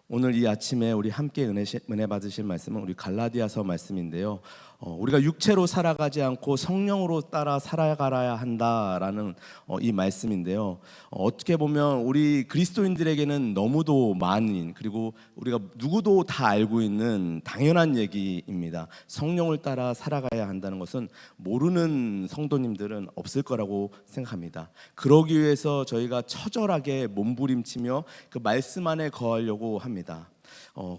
오늘 이 아침에 우리 함께 은혜 받으실 말씀은 우리 갈라디아서 말씀인데요. 우리가 육체로 살아가지 않고 성령으로 따라 살아가야 한다라는 이 말씀인데요. 어떻게 보면 우리 그리스도인들에게는 너무도 많은, 그리고 우리가 누구도 다 알고 있는 당연한 얘기입니다. 성령을 따라 살아가야 한다는 것은 모르는 성도님들은 없을 거라고 생각합니다. 그러기 위해서 저희가 처절하게 몸부림치며 그 말씀 안에 거하려고 합니다.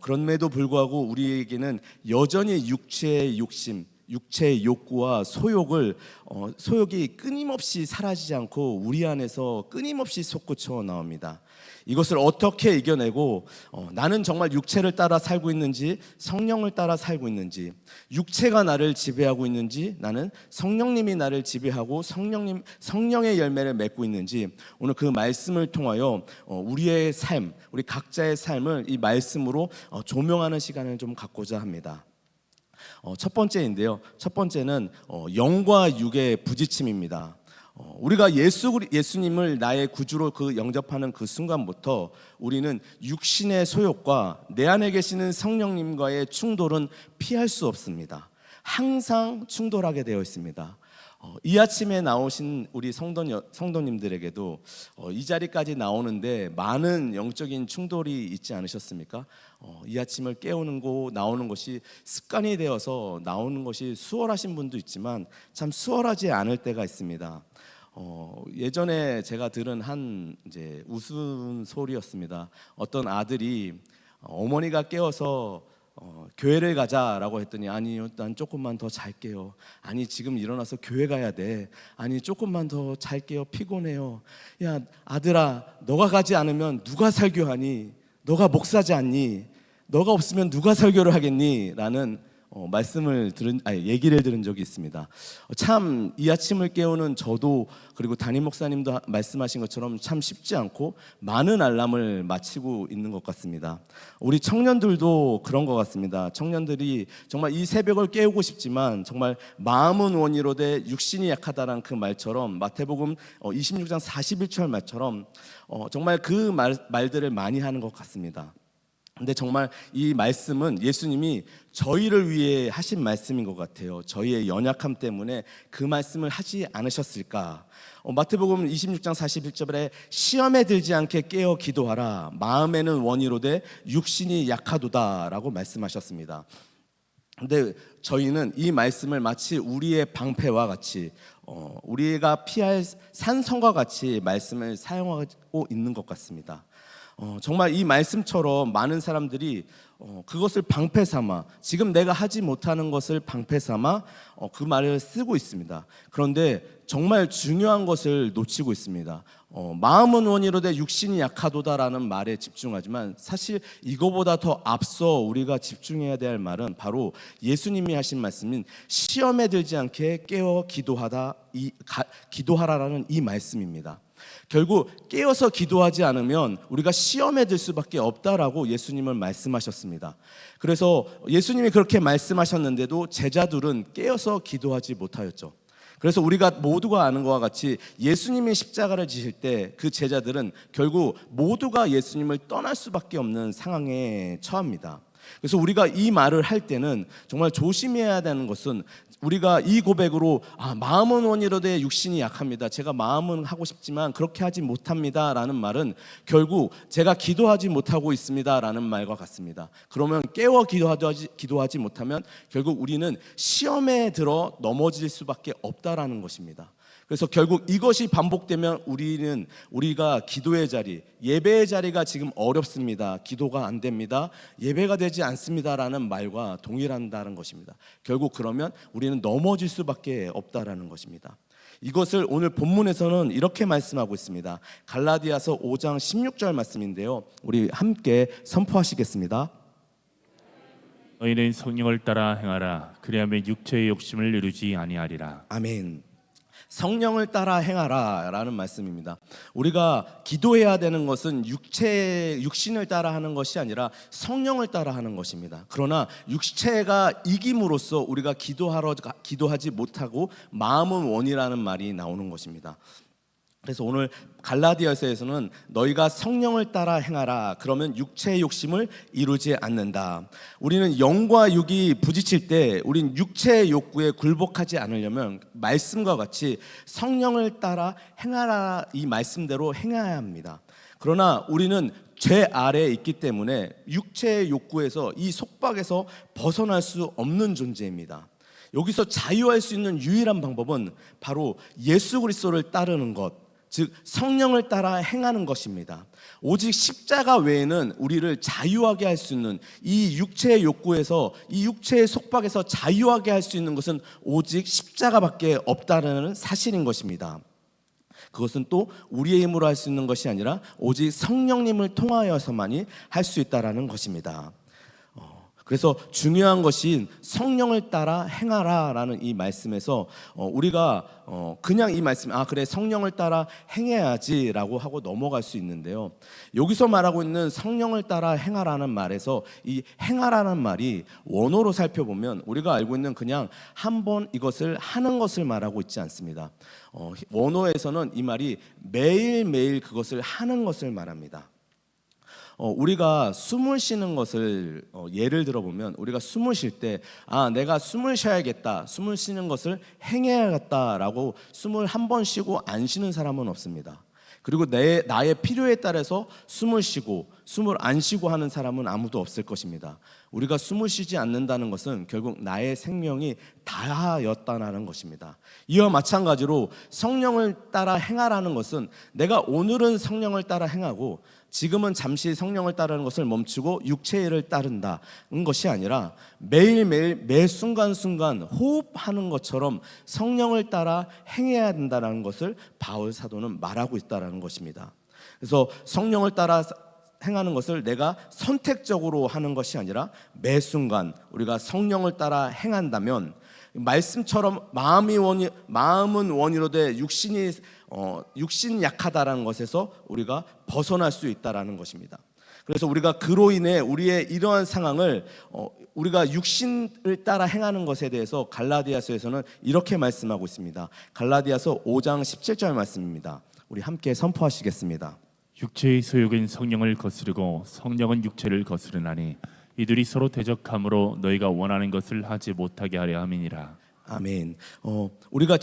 그럼에도 불구하고 우리에게는 여전히 육체의 욕심, 육체의 욕구와 소욕이 끊임없이 사라지지 않고 우리 안에서 끊임없이 솟구쳐 나옵니다. 이것을 어떻게 이겨내고 나는 정말 육체를 따라 살고 있는지 성령을 따라 살고 있는지, 육체가 나를 지배하고 있는지 나는 성령님이 나를 지배하고 성령의 열매를 맺고 있는지, 오늘 그 말씀을 통하여 우리의 삶, 우리 각자의 삶을 이 말씀으로 조명하는 시간을 좀 갖고자 합니다. 첫 번째인데요. 첫 번째는 영과 육의 부딪힘입니다. 우리가 예수님을 나의 구주로 영접하는 그 순간부터 우리는 육신의 소욕과 내 안에 계시는 성령님과의 충돌은 피할 수 없습니다. 항상 충돌하게 되어 있습니다. 이 아침에 나오신 우리 성도님들에게도 이 자리까지 나오는데 많은 영적인 충돌이 있지 않으셨습니까? 이 아침을 깨우는 거 나오는 것이 습관이 되어서 나오는 것이 수월하신 분도 있지만 참 수월하지 않을 때가 있습니다. 예전에 제가 들은 한 이제 웃음소리였습니다. 어떤 아들이 어머니가 깨워서 교회를 가자라고 했더니, 아니요, 난 조금만 더 잘게요. 아니, 지금 일어나서 교회 가야 돼. 아니, 조금만 더 잘게요. 피곤해요. 야, 아들아, 너가 가지 않으면 누가 설교하니? 너가 목사지 않니? 너가 없으면 누가 설교를 하겠니? 라는 얘기를 들은 적이 있습니다. 참 이 아침을 깨우는 저도, 그리고 담임 목사님도 말씀하신 것처럼 참 쉽지 않고 많은 알람을 맞추고 있는 것 같습니다. 우리 청년들도 그런 것 같습니다. 청년들이 정말 이 새벽을 깨우고 싶지만 정말 마음은 원이로되 육신이 약하다라는 그 말처럼, 마태복음 26장 41절 말처럼 정말 그 말들을 많이 하는 것 같습니다. 근데 정말 이 말씀은 예수님이 저희를 위해 하신 말씀인 것 같아요. 저희의 연약함 때문에 그 말씀을 하지 않으셨을까? 마태복음 26장 41절에 시험에 들지 않게 깨어 기도하라. 마음에는 원이로되 육신이 약하도다 라고 말씀하셨습니다. 근데 저희는 이 말씀을 마치 우리의 방패와 같이 우리가 피할 산성과 같이 말씀을 사용하고 있는 것 같습니다. 정말 이 말씀처럼 많은 사람들이 그것을 방패 삼아, 지금 내가 하지 못하는 것을 방패 삼아 그 말을 쓰고 있습니다. 그런데 정말 중요한 것을 놓치고 있습니다. 마음은 원이로되 육신이 약하도다라는 말에 집중하지만 사실 이거보다 더 앞서 우리가 집중해야 될 말은 바로 예수님이 하신 말씀인 시험에 들지 않게 깨어 기도하라라는 이 말씀입니다. 결국 깨어서 기도하지 않으면 우리가 시험에 들 수밖에 없다라고 예수님은 말씀하셨습니다. 그래서 예수님이 그렇게 말씀하셨는데도 제자들은 깨어서 기도하지 못하였죠. 그래서 우리가 모두가 아는 것과 같이 예수님이 십자가를 지실 때 그 제자들은 결국 모두가 예수님을 떠날 수밖에 없는 상황에 처합니다. 그래서 우리가 이 말을 할 때는 정말 조심해야 되는 것은, 우리가 이 고백으로 마음은 원이로되 육신이 약합니다, 제가 마음은 하고 싶지만 그렇게 하지 못합니다 라는 말은 결국 제가 기도하지 못하고 있습니다 라는 말과 같습니다. 그러면 깨워 기도하지 못하면 결국 우리는 시험에 들어 넘어질 수밖에 없다라는 것입니다. 그래서 결국 이것이 반복되면 우리가 기도의 자리, 예배의 자리가 지금 어렵습니다, 기도가 안 됩니다, 예배가 되지 않습니다라는 말과 동일한다는 것입니다. 결국 그러면 우리는 넘어질 수밖에 없다라는 것입니다. 이것을 오늘 본문에서는 이렇게 말씀하고 있습니다. 갈라디아서 5장 16절 말씀인데요, 우리 함께 선포하시겠습니다. 너희는 성령을 따라 행하라. 그리하면 육체의 욕심을 이루지 아니하리라. 아멘. 성령을 따라 행하라 라는 말씀입니다. 우리가 기도해야 되는 것은 육신을 따라 하는 것이 아니라 성령을 따라 하는 것입니다. 그러나 육체가 이김으로써 우리가 기도하지 못하고 마음은 원이라는 말이 나오는 것입니다. 그래서 오늘 갈라디아서에서는 너희가 성령을 따라 행하라. 그러면 육체의 욕심을 이루지 않는다. 우리는 영과 육이 부딪힐 때 우린 육체의 욕구에 굴복하지 않으려면 말씀과 같이 성령을 따라 행하라 이 말씀대로 행해야 합니다. 그러나 우리는 죄 아래에 있기 때문에 육체의 욕구에서 이 속박에서 벗어날 수 없는 존재입니다. 여기서 자유할 수 있는 유일한 방법은 바로 예수 그리스도를 따르는 것, 즉 성령을 따라 행하는 것입니다. 오직 십자가 외에는 우리를 자유하게 할 수 있는 이 육체의 욕구에서 이 육체의 속박에서 자유하게 할 수 있는 것은 오직 십자가밖에 없다는 사실인 것입니다. 그것은 또 우리의 힘으로 할 수 있는 것이 아니라 오직 성령님을 통하여서만이 할 수 있다라는 것입니다. 그래서 중요한 것인 성령을 따라 행하라라는 이 말씀에서 우리가 그냥 이 말씀 그래 성령을 따라 행해야지라고 하고 넘어갈 수 있는데요. 여기서 말하고 있는 성령을 따라 행하라는 말에서 이 행하라는 말이 원어로 살펴보면 우리가 알고 있는 그냥 한번 이것을 하는 것을 말하고 있지 않습니다. 원어에서는 이 말이 매일매일 그것을 하는 것을 말합니다. 우리가 숨을 쉬는 것을 예를 들어보면 우리가 숨을 쉴 때 내가 숨을 쉬어야겠다, 숨을 쉬는 것을 행해야겠다라고 숨을 한 번 쉬고 안 쉬는 사람은 없습니다. 그리고 나의 필요에 따라서 숨을 쉬고 숨을 안 쉬고 하는 사람은 아무도 없을 것입니다. 우리가 숨을 쉬지 않는다는 것은 결국 나의 생명이 다하였다는 것입니다. 이와 마찬가지로 성령을 따라 행하라는 것은 내가 오늘은 성령을 따라 행하고 지금은 잠시 성령을 따르는 것을 멈추고 육체의 일을 따른다는 것이 아니라 매일매일 매 순간순간 호흡하는 것처럼 성령을 따라 행해야 된다는 것을 바울 사도는 말하고 있다는 것입니다. 그래서 성령을 따라 행하는 것을 내가 선택적으로 하는 것이 아니라 매 순간 우리가 성령을 따라 행한다면 말씀처럼 마음은 원이로되 육신 약하다라는 것에서 우리가 벗어날 수 있다라는 것입니다. 그래서 우리가 그로 인해 우리의 이러한 상황을 우리가 육신을 따라 행하는 것에 대해서 갈라디아서에서는 이렇게 말씀하고 있습니다. 갈라디아서 5장 17절 말씀입니다. 우리 함께 선포하시겠습니다. 육체의 소욕은 성령을 거스르고 성령은 육체를 거스르나니 이들이 서로 대적함으로 너희가 원하는 것을 하지 못하게 하려 함이니라. 아멘. 우리가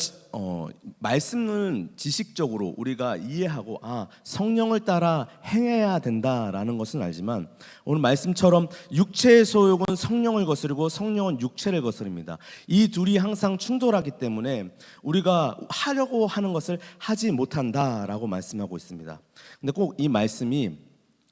말씀은 지식적으로 우리가 이해하고 성령을 따라 행해야 된다라는 것은 알지만 오늘 말씀처럼 육체의 소욕은 성령을 거스르고 성령은 육체를 거스릅니다. 이 둘이 항상 충돌하기 때문에 우리가 하려고 하는 것을 하지 못한다라고 말씀하고 있습니다. 근데 꼭 이 말씀이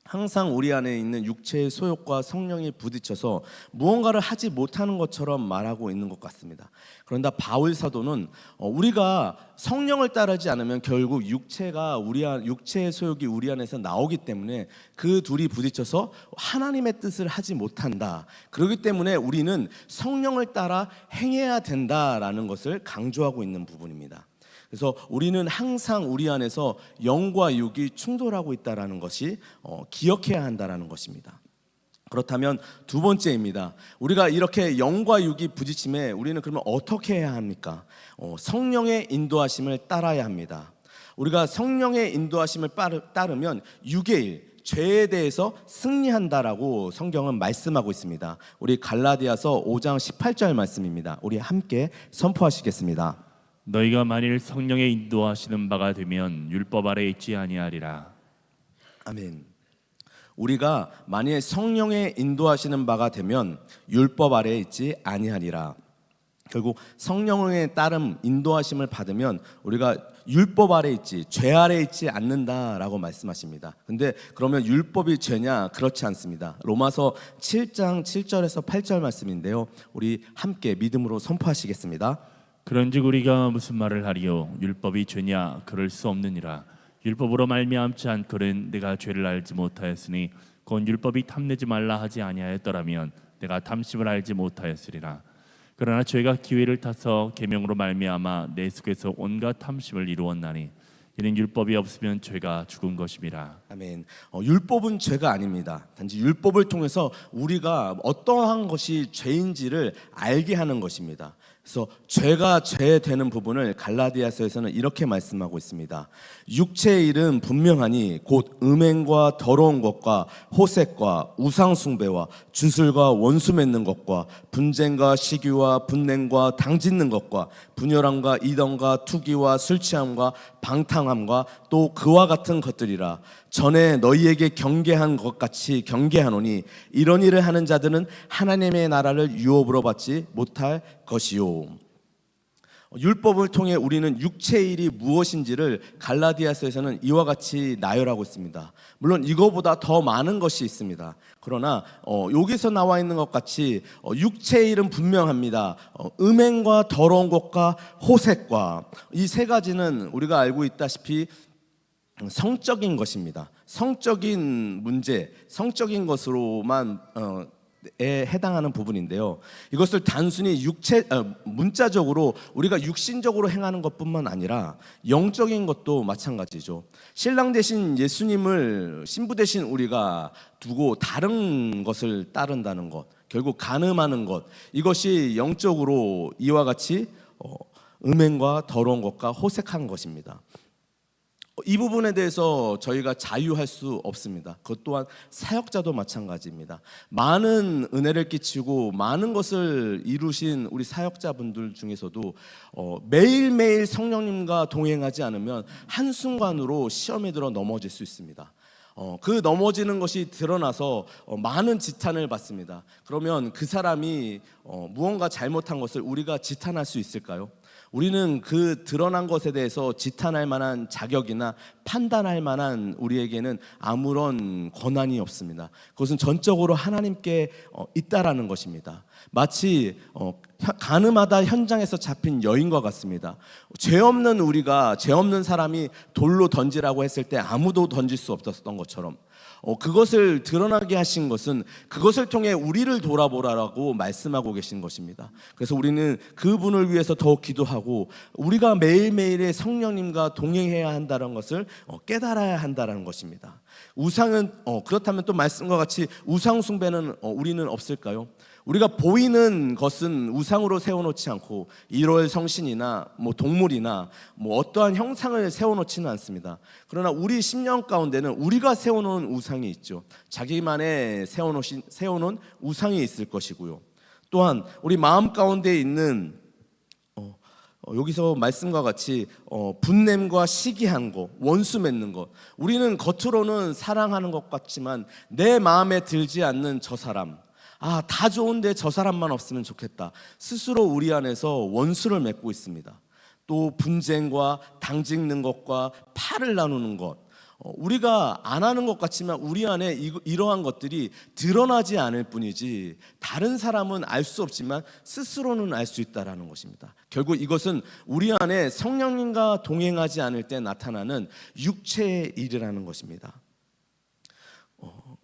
항상 우리 안에 있는 육체의 소욕과 성령이 부딪혀서 무언가를 하지 못하는 것처럼 말하고 있는 것 같습니다. 그런데 바울 사도는 우리가 성령을 따르지 않으면 결국 육체의 소욕이 우리 안에서 나오기 때문에 그 둘이 부딪혀서 하나님의 뜻을 하지 못한다. 그렇기 때문에 우리는 성령을 따라 행해야 된다라는 것을 강조하고 있는 부분입니다. 그래서 우리는 항상 우리 안에서 영과 육이 충돌하고 있다는 것이 기억해야 한다는 것입니다. 그렇다면 두 번째입니다. 우리가 이렇게 영과 육이 부딪힘에 우리는 그러면 어떻게 해야 합니까? 성령의 인도하심을 따라야 합니다. 우리가 성령의 인도하심을 따르면 육의 일, 죄에 대해서 승리한다라고 성경은 말씀하고 있습니다. 우리 갈라디아서 5장 18절 말씀입니다. 우리 함께 선포하시겠습니다. 너희가 만일 성령의 인도하시는 바가 되면 율법 아래 있지 아니하리라. 아멘. 우리가 만일 성령의 인도하시는 바가 되면 율법 아래에 있지 아니하리라. 결국 성령의 따름 인도하심을 받으면 우리가 율법 아래 있지 죄 아래 있지 않는다라고 말씀하십니다. 근데 그러면 율법이 죄냐? 그렇지 않습니다. 로마서 7장 7절에서 8절 말씀인데요. 우리 함께 믿음으로 선포하시겠습니다. 그런즉 우리가 무슨 말을 하리요? 율법이 죄냐? 그럴 수 없느니라. 율법으로 말미암지 않거든 내가 죄를 알지 못하였으니 곧 율법이 탐내지 말라 하지 아니하였더라면 내가 탐심을 알지 못하였으리라. 그러나 죄가 기회를 타서 계명으로 말미암아 내 속에서 온갖 탐심을 이루었나니 이는 율법이 없으면 죄가 죽은 것임이라. 아멘. 율법은 죄가 아닙니다. 단지 율법을 통해서 우리가 어떠한 것이 죄인지를 알게 하는 것입니다. 그래서 죄가 죄되는 부분을 갈라디아서에서는 이렇게 말씀하고 있습니다. 육체의 일은 분명하니 곧 음행과 더러운 것과 호색과 우상숭배와 주술과 원수 맺는 것과 분쟁과 시기와 분냉과 당짓는 것과 분열함과 이덩과 투기와 술취함과 방탕함과 또 그와 같은 것들이라. 전에 너희에게 경계한 것 같이 경계하노니 이런 일을 하는 자들은 하나님의 나라를 유업으로 받지 못할 것이요. 율법을 통해 우리는 육체의 일이 무엇인지를 갈라디아서에서는 이와 같이 나열하고 있습니다. 물론 이거보다 더 많은 것이 있습니다. 그러나 여기서 나와 있는 것 같이 육체의 일은 분명합니다. 음행과 더러운 것과 호색과 이 세 가지는 우리가 알고 있다시피 성적인 것입니다. 성적인 문제, 성적인 것으로만 에 해당하는 부분인데요. 이것을 단순히 문자적으로 우리가 육신적으로 행하는 것뿐만 아니라 영적인 것도 마찬가지죠. 신랑 대신 예수님을 신부 대신 우리가 두고 다른 것을 따른다는 것, 결국 간음하는 것, 이것이 영적으로 이와 같이 음행과 더러운 것과 호색한 것입니다. 이 부분에 대해서 저희가 자유할 수 없습니다. 그것 또한 사역자도 마찬가지입니다. 많은 은혜를 끼치고 많은 것을 이루신 우리 사역자분들 중에서도 매일매일 성령님과 동행하지 않으면 한순간으로 시험에 들어 넘어질 수 있습니다. 그 넘어지는 것이 드러나서 많은 지탄을 받습니다. 그러면 그 사람이 무언가 잘못한 것을 우리가 지탄할 수 있을까요? 우리는 그 드러난 것에 대해서 지탄할 만한 자격이나 판단할 만한 우리에게는 아무런 권한이 없습니다. 그것은 전적으로 하나님께 있다라는 것입니다. 마치 간음하다 현장에서 잡힌 여인과 같습니다. 죄 없는 우리가, 죄 없는 사람이 돌로 던지라고 했을 때 아무도 던질 수 없었던 것처럼 그것을 드러나게 하신 것은 그것을 통해 우리를 돌아보라라고 말씀하고 계신 것입니다. 그래서 우리는 그분을 위해서 더욱 기도하고 우리가 매일매일의 성령님과 동행해야 한다는 것을 깨달아야 한다는 것입니다. 우상은 그렇다면 또 말씀과 같이 우상 숭배는 우리는 없을까요? 우리가 보이는 것은 우상으로 세워놓지 않고 1월 성신이나 동물이나 어떠한 형상을 세워놓지는 않습니다. 그러나 우리 심령 가운데는 우리가 세워놓은 우상이 있죠. 자기만의 세워놓은 우상이 있을 것이고요. 또한 우리 마음 가운데 있는 여기서 말씀과 같이 분냄과 시기한 것, 원수 맺는 것, 우리는 겉으로는 사랑하는 것 같지만 내 마음에 들지 않는 저 사람, 다 좋은데 저 사람만 없으면 좋겠다, 스스로 우리 안에서 원수를 맺고 있습니다. 또 분쟁과 당짓는 것과 팔을 나누는 것, 우리가 안 하는 것 같지만 우리 안에 이러한 것들이 드러나지 않을 뿐이지 다른 사람은 알 수 없지만 스스로는 알 수 있다라는 것입니다. 결국 이것은 우리 안에 성령님과 동행하지 않을 때 나타나는 육체의 일이라는 것입니다.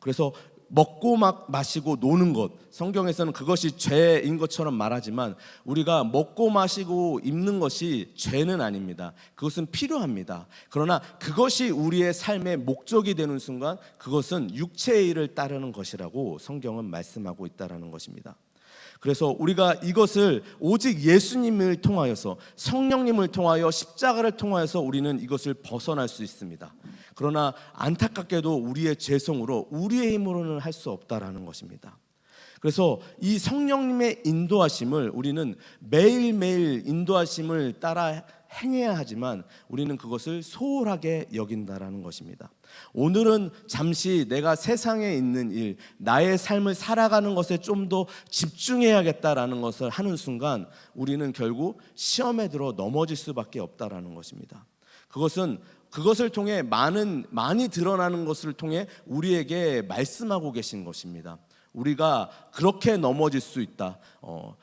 그래서 먹고 마시고 노는 것, 성경에서는 그것이 죄인 것처럼 말하지만 우리가 먹고 마시고 입는 것이 죄는 아닙니다. 그것은 필요합니다. 그러나 그것이 우리의 삶의 목적이 되는 순간 그것은 육체의 일을 따르는 것이라고 성경은 말씀하고 있다는 것입니다. 그래서 우리가 이것을 오직 예수님을 통하여서, 성령님을 통하여, 십자가를 통하여서 우리는 이것을 벗어날 수 있습니다. 그러나 안타깝게도 우리의 죄성으로, 우리의 힘으로는 할 수 없다라는 것입니다. 그래서 이 성령님의 인도하심을 우리는 매일매일 인도하심을 따라 행해야 하지만 우리는 그것을 소홀하게 여긴다라는 것입니다. 오늘은 잠시 내가 세상에 있는 일, 나의 삶을 살아가는 것에 좀 더 집중해야겠다라는 것을 하는 순간 우리는 결국 시험에 들어 넘어질 수밖에 없다라는 것입니다. 그것을 통해 많이 드러나는 것을 통해 우리에게 말씀하고 계신 것입니다. 우리가 그렇게 넘어질 수 있다.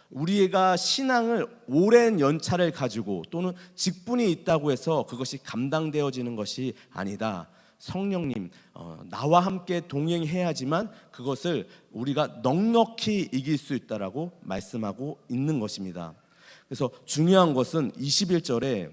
우리가 신앙을 오랜 연차를 가지고 또는 직분이 있다고 해서 그것이 감당되어지는 것이 아니다. 성령님, 나와 함께 동행해야지만 그것을 우리가 넉넉히 이길 수 있다라고 말씀하고 있는 것입니다. 그래서 중요한 것은 21절에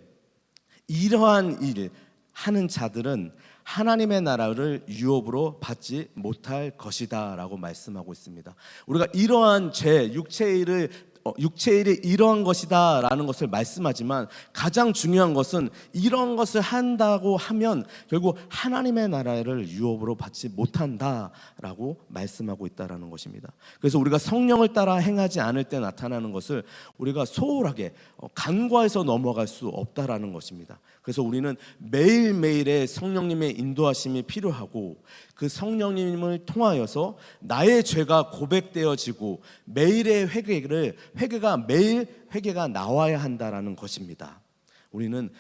이러한 일 하는 자들은 하나님의 나라를 유업으로 받지 못할 것이다 라고 말씀하고 있습니다. 우리가 이러한 죄, 육체의 일을 육체의 일이 이러한 것이다라는 것을 말씀하지만 가장 중요한 것은 이런 것을 한다고 하면 결국 하나님의 나라를 유업으로 받지 못한다라고 말씀하고 있다라는 것입니다. 그래서 우리가 성령을 따라 행하지 않을 때 나타나는 것을 우리가 소홀하게 간과해서 넘어갈 수 없다라는 것입니다. 그래서 우리는 매일매일의 성령님의 인도하심이 필요하고 그 성령님을 통하여서 나의 죄가 고백되어지고 매일의 회개가 매일 회개가 나와야 한다라는 것입니다. 우리는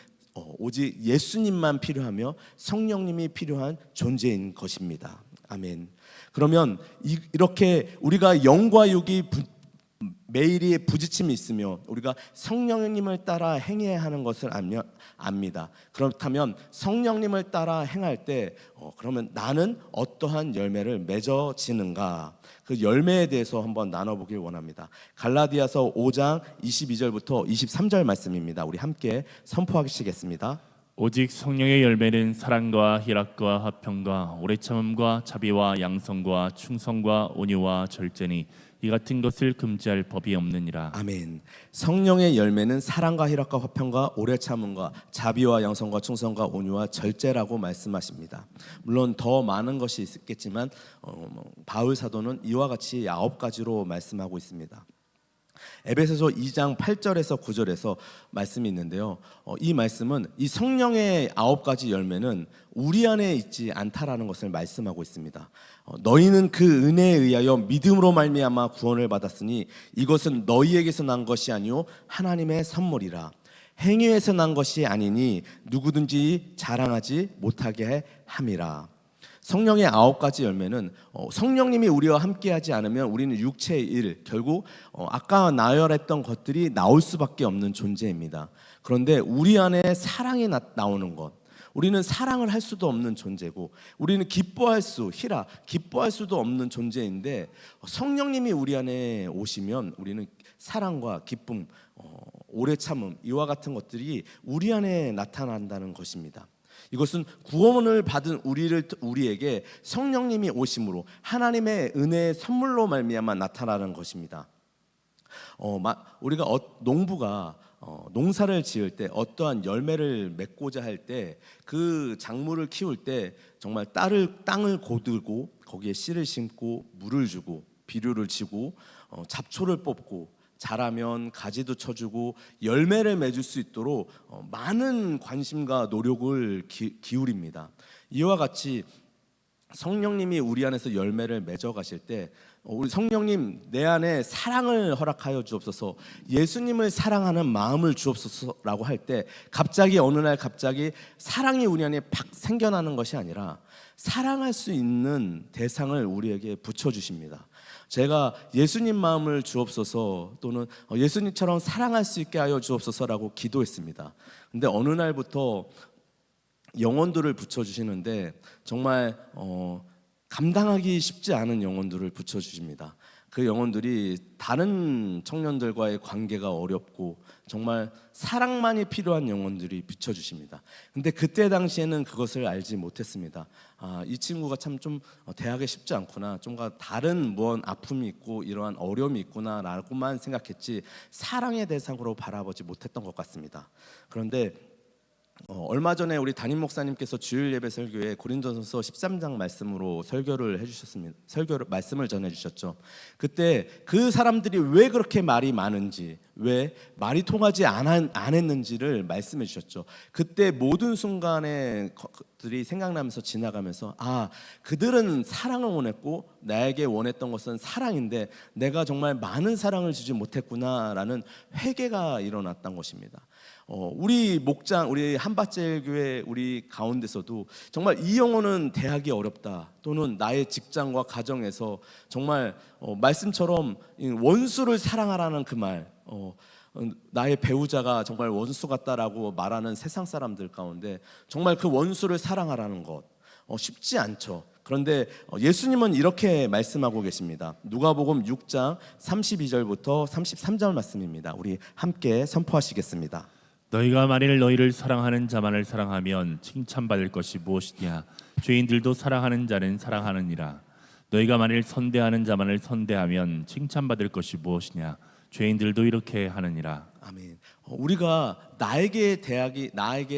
오직 예수님만 필요하며 성령님이 필요한 존재인 것입니다. 아멘. 그러면 이렇게 우리가 영과 육이 매일이 부딪힘이 있으며 우리가 성령님을 따라 행해야 하는 것을 압니다. 그렇다면 성령님을 따라 행할 때 그러면 나는 어떠한 열매를 맺어지는가? 그 열매에 대해서 한번 나눠보길 원합니다. 갈라디아서 5장 22절부터 23절 말씀입니다. 우리 함께 선포하시겠습니다. 오직 성령의 열매는 사랑과 희락과 화평과 오래 참음과 자비와 양성과 충성과 온유와 절제니 이 같은 것을 금지할 법이 없느니라. 아멘. 성령의 열매는 사랑과 희락과 화평과 오래 참음과 자비와 양성과 충성과 온유와 절제라고 말씀하십니다. 물론 더 많은 것이 있겠지만 바울 사도는 이와 같이 9가지로 말씀하고 있습니다. 에베소서 2장 8절에서 9절에서 말씀이 있는데요. 이 말씀은 이 성령의 9가지 열매는 우리 안에 있지 않다라는 것을 말씀하고 있습니다. 너희는 그 은혜에 의하여 믿음으로 말미암아 구원을 받았으니 이것은 너희에게서 난 것이 아니요 하나님의 선물이라. 행위에서 난 것이 아니니 누구든지 자랑하지 못하게 함이라. 성령의 9가지 열매는 성령님이 우리와 함께하지 않으면 우리는 육체의 일, 결국 아까 나열했던 것들이 나올 수밖에 없는 존재입니다. 그런데 우리 안에 사랑이 나오는 것, 우리는 사랑을 할 수도 없는 존재고 우리는 기뻐할 수도 없는 존재인데 성령님이 우리 안에 오시면 우리는 사랑과 기쁨, 오래 참음 이와 같은 것들이 우리 안에 나타난다는 것입니다. 이것은 구원을 받은 우리에게 성령님이 오심으로 하나님의 은혜의 선물로 말미암아 나타나는 것입니다. 우리가 농부가 농사를 지을 때 어떠한 열매를 맺고자 할 때 그 작물을 키울 때 정말 땅을 고들고 거기에 씨를 심고 물을 주고 비료를 지고 잡초를 뽑고 자라면 가지도 쳐주고 열매를 맺을 수 있도록 많은 관심과 노력을 기울입니다. 이와 같이 성령님이 우리 안에서 열매를 맺어 가실 때 우리 성령님 내 안에 사랑을 허락하여 주옵소서, 예수님을 사랑하는 마음을 주옵소서라고 할 때 갑자기 어느 날 사랑이 우리 안에 팍 생겨나는 것이 아니라 사랑할 수 있는 대상을 우리에게 붙여주십니다. 제가 예수님 마음을 주옵소서 또는 예수님처럼 사랑할 수 있게 하여 주옵소서라고 기도했습니다. 근데 어느 날부터 영혼들을 붙여주시는데 정말 감당하기 쉽지 않은 영혼들을 붙여주십니다. 그 영혼들이 다른 청년들과의 관계가 어렵고 정말 사랑만이 필요한 영혼들이 비춰주십니다. 근데 그때 당시에는 그것을 알지 못했습니다. 이 친구가 참 좀 대하기 쉽지 않구나, 좀 다른 무언 아픔이 있고 이러한 어려움이 있구나 라고만 생각했지 사랑의 대상으로 바라보지 못했던 것 같습니다. 그런데 얼마 전에 우리 담임 목사님께서 주일 예배 설교에 고린도전서 13장 말씀으로 설교를 해주셨습니다. 말씀을 전해주셨죠. 그때 그 사람들이 왜 그렇게 말이 많은지, 왜 말이 통하지 않았는지를 말씀해 주셨죠. 그때 모든 순간에 그들이 생각나면서 지나가면서 그들은 사랑을 원했고 나에게 원했던 것은 사랑인데 내가 정말 많은 사랑을 주지 못했구나라는 회개가 일어났던 것입니다. 우리 목장, 우리 한밭제일교회 우리 가운데서도 정말 이 영혼은 대하기 어렵다, 또는 나의 직장과 가정에서 정말 말씀처럼 원수를 사랑하라는 그 말, 나의 배우자가 정말 원수 같다라고 말하는 세상 사람들 가운데 정말 그 원수를 사랑하라는 것 쉽지 않죠. 그런데 예수님은 이렇게 말씀하고 계십니다. 누가복음 6장 32절부터 33절 말씀입니다. 우리 함께 선포하시겠습니다. 너희가 만일 너희를 사랑하는 자만을 사랑하면 칭찬받을 것이 무엇이냐? 죄인들도 사랑하는 자는 사랑하느니라. 너희가 만일 선대하는 자만을 선대하면 칭찬받을 것이 무엇이냐? 죄인들도 이렇게 하느니라. 아멘. 우리가 나에게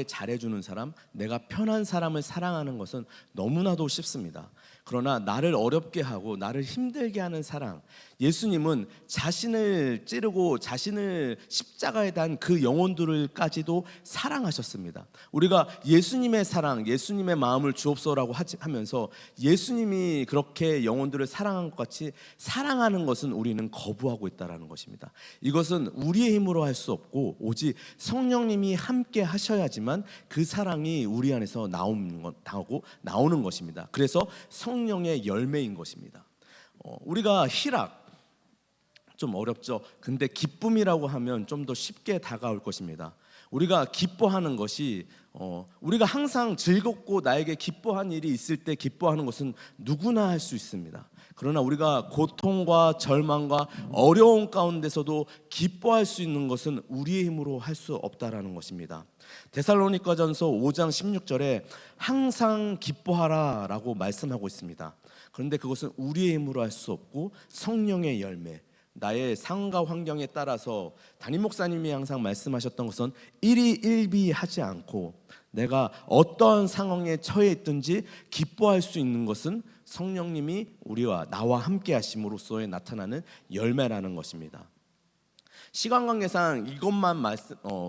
잘해주는 사람, 내가 편한 사람을 사랑하는 것은 너무나도 쉽습니다. 그러나 나를 어렵게 하고 나를 힘들게 하는 사랑, 예수님은 자신을 찌르고 자신을 십자가에 단 그 영혼들까지도 사랑하셨습니다. 우리가 예수님의 사랑, 예수님의 마음을 주옵소라고 하면서 예수님이 그렇게 영혼들을 사랑한 것 같이 사랑하는 것은 우리는 거부하고 있다는 것입니다. 이것은 우리의 힘으로 할 수 없고 오직 성령님이 함께 하셔야지만 그 사랑이 우리 안에서 나오는 것입니다. 그래서 성령의 열매인 것입니다. 우리가 희락 좀 어렵죠. 근데 기쁨이라고 하면 좀 더 쉽게 다가올 것입니다. 우리가 기뻐하는 것이 우리가 항상 즐겁고 나에게 기뻐한 일이 있을 때 기뻐하는 것은 누구나 할 수 있습니다. 그러나 우리가 고통과 절망과 어려움 가운데서도 기뻐할 수 있는 것은 우리의 힘으로 할 수 없다라는 것입니다. 데살로니가전서 5장 16절에 항상 기뻐하라라고 말씀하고 있습니다. 그런데 그것은 우리의 힘으로 할 수 없고 성령의 열매, 나의 상황과 환경에 따라서 담임 목사님이 항상 말씀하셨던 것은 일희일비하지 않고 내가 어떤 상황에 처해 있든지 기뻐할 수 있는 것은 성령님이 나와 함께 하심으로써 나타나는 열매라는 것입니다. 시간 관계상 이것만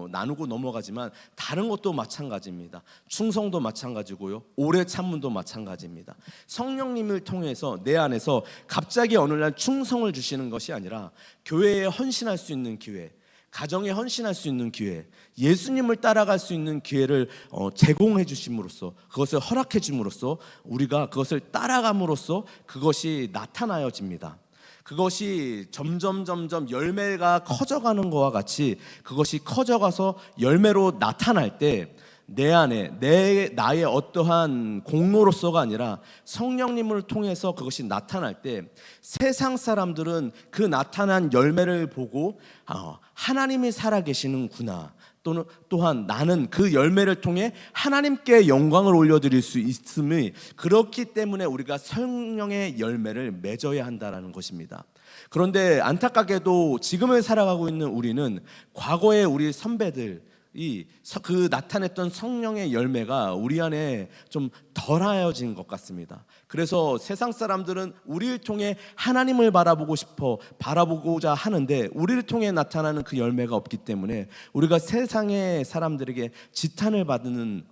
나누고 넘어가지만 다른 것도 마찬가지입니다. 충성도 마찬가지고요, 오래 참음도 마찬가지입니다. 성령님을 통해서 내 안에서 갑자기 어느 날 충성을 주시는 것이 아니라 교회에 헌신할 수 있는 기회, 가정에 헌신할 수 있는 기회, 예수님을 따라갈 수 있는 기회를 제공해 주심으로써, 그것을 허락해 줌으로써 우리가 그것을 따라감으로써 그것이 나타나여집니다. 그것이 점점 열매가 커져가는 것과 같이 그것이 커져가서 열매로 나타날 때 내 안에 나의 어떠한 공로로서가 아니라 성령님을 통해서 그것이 나타날 때 세상 사람들은 그 나타난 열매를 보고 하나님이 살아계시는구나, 또한 나는 그 열매를 통해 하나님께 영광을 올려드릴 수 있음이, 그렇기 때문에 우리가 성령의 열매를 맺어야 한다는 것입니다. 그런데 안타깝게도 지금을 살아가고 있는 우리는 과거의 우리 선배들이 그 나타냈던 성령의 열매가 우리 안에 좀 덜하여진 것 같습니다. 그래서 세상 사람들은 우리를 통해 하나님을 바라보고자 하는데 우리를 통해 나타나는 그 열매가 없기 때문에 우리가 세상의 사람들에게 지탄을 받는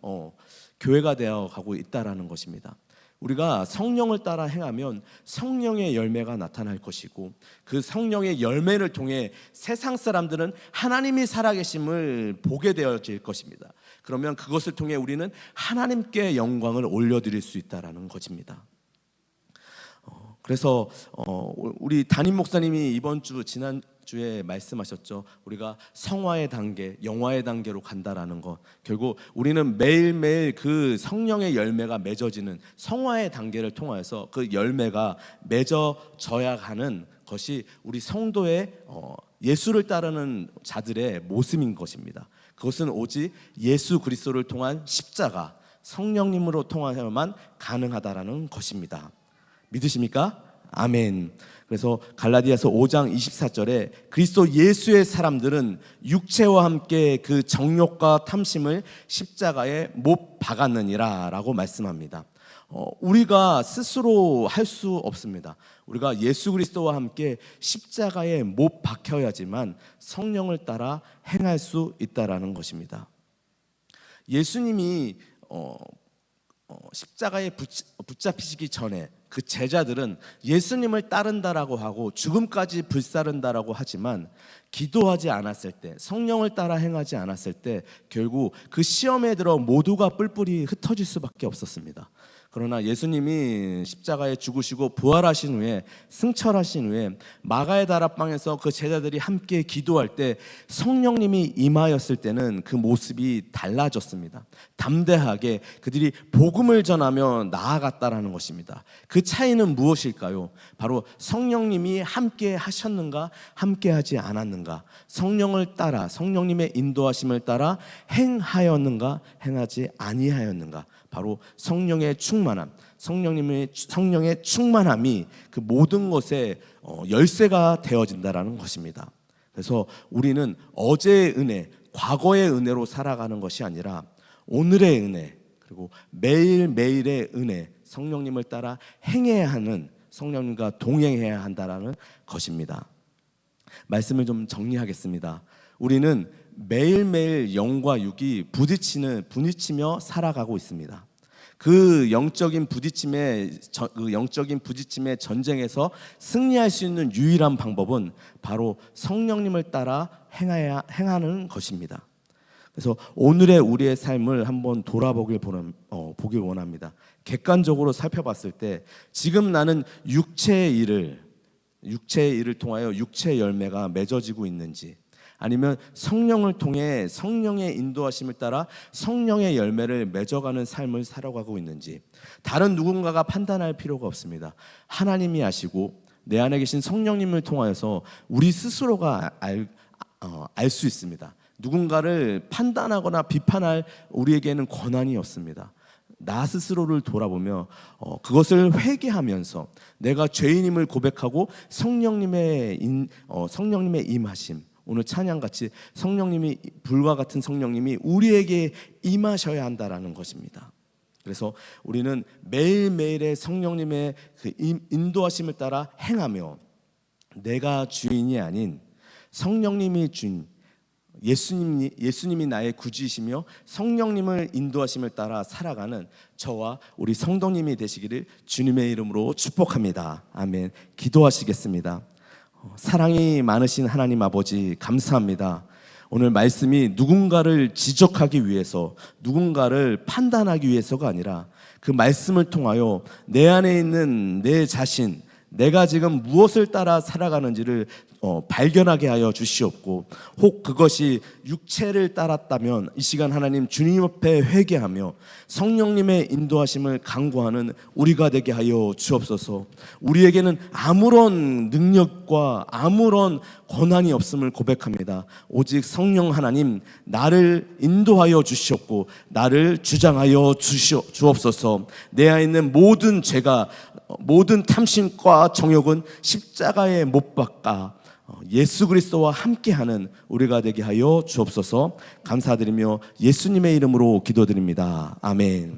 교회가 되어 가고 있다라는 것입니다. 우리가 성령을 따라 행하면 성령의 열매가 나타날 것이고 그 성령의 열매를 통해 세상 사람들은 하나님이 살아계심을 보게 되어질 것입니다. 그러면 그것을 통해 우리는 하나님께 영광을 올려드릴 수 있다라는 것입니다. 그래서 우리 담임 목사님이 지난주에 말씀하셨죠. 우리가 성화의 단계, 영화의 단계로 간다라는 것. 결국 우리는 매일매일 그 성령의 열매가 맺어지는 성화의 단계를 통해서 그 열매가 맺어져야 하는 것이 우리 성도의 예수를 따르는 자들의 모습인 것입니다. 그것은 오직 예수 그리스도를 통한 십자가, 성령님으로 통하여만 가능하다라는 것입니다. 믿으십니까? 아멘. 그래서 갈라디아서 5장 24절에 그리스도 예수의 사람들은 육체와 함께 그 정욕과 탐심을 십자가에 못 박았느니라 라고 말씀합니다. 우리가 스스로 할 수 없습니다. 우리가 예수 그리스도와 함께 십자가에 못 박혀야지만 성령을 따라 행할 수 있다라는 것입니다. 예수님이 십자가에 붙잡히시기 전에 그 제자들은 예수님을 따른다라고 하고 죽음까지 불사른다라고 하지만 기도하지 않았을 때, 성령을 따라 행하지 않았을 때 결국 그 시험에 들어 모두가 뿔뿔이 흩어질 수밖에 없었습니다. 그러나 예수님이 십자가에 죽으시고 부활하신 후에, 승천하신 후에 마가의 다락방에서 그 제자들이 함께 기도할 때 성령님이 임하였을 때는 그 모습이 달라졌습니다. 담대하게 그들이 복음을 전하며 나아갔다라는 것입니다. 그 차이는 무엇일까요? 바로 성령님이 함께 하셨는가, 함께 하지 않았는가, 성령을 따라, 성령님의 인도하심을 따라 행하였는가, 행하지 아니하였는가. 바로 성령의 충만함, 성령의 충만함이 그 모든 것에 열쇠가 되어진다라는 것입니다. 그래서 우리는 어제의 은혜, 과거의 은혜로 살아가는 것이 아니라 오늘의 은혜, 그리고 매일매일의 은혜, 성령님을 따라 행해야 하는, 성령님과 동행해야 한다라는 것입니다. 말씀을 좀 정리하겠습니다. 우리는 매일매일 영과 육이 부딪히며 살아가고 있습니다. 그 영적인 부딪힘의 전쟁에서 승리할 수 있는 유일한 방법은 바로 성령님을 따라 행하는 것입니다. 그래서 오늘의 우리의 삶을 한번 돌아보길 보길 원합니다. 객관적으로 살펴봤을 때 지금 나는 육체의 일을 통하여 육체의 열매가 맺어지고 있는지, 아니면 성령을 통해 성령의 인도하심을 따라 성령의 열매를 맺어가는 삶을 살아가고 있는지 다른 누군가가 판단할 필요가 없습니다. 하나님이 아시고 내 안에 계신 성령님을 통하여서 우리 스스로가 알 수 있습니다. 누군가를 판단하거나 비판할 우리에게는 권한이 없습니다. 나 스스로를 돌아보며 그것을 회개하면서 내가 죄인임을 고백하고 성령님의 임하심, 오늘 찬양같이 성령님이, 불과 같은 성령님이 우리에게 임하셔야 한다라는 것입니다. 그래서 우리는 매일매일의 성령님의 그 인도하심을 따라 행하며 내가 주인이 아닌 성령님이 주인, 예수님이 나의 구주이시며 성령님을 인도하심을 따라 살아가는 저와 우리 성도님이 되시기를 주님의 이름으로 축복합니다. 아멘. 기도하시겠습니다. 사랑이 많으신 하나님 아버지, 감사합니다. 오늘 말씀이 누군가를 지적하기 위해서, 누군가를 판단하기 위해서가 아니라 그 말씀을 통하여 내 안에 있는 내 자신, 내가 지금 무엇을 따라 살아가는지를 발견하게 하여 주시옵고, 혹 그것이 육체를 따랐다면 이 시간 하나님 주님 앞에 회개하며 성령님의 인도하심을 간구하는 우리가 되게 하여 주옵소서. 우리에게는 아무런 능력과 아무런 권한이 없음을 고백합니다. 오직 성령 하나님 나를 인도하여 주시옵고 나를 주장하여 주옵소서. 내 안에 있는 모든 죄가, 모든 탐심과 정욕은 십자가에 못 박아 예수 그리스도와 함께하는 우리가 되게 하여 주옵소서. 감사드리며 예수님의 이름으로 기도드립니다. 아멘.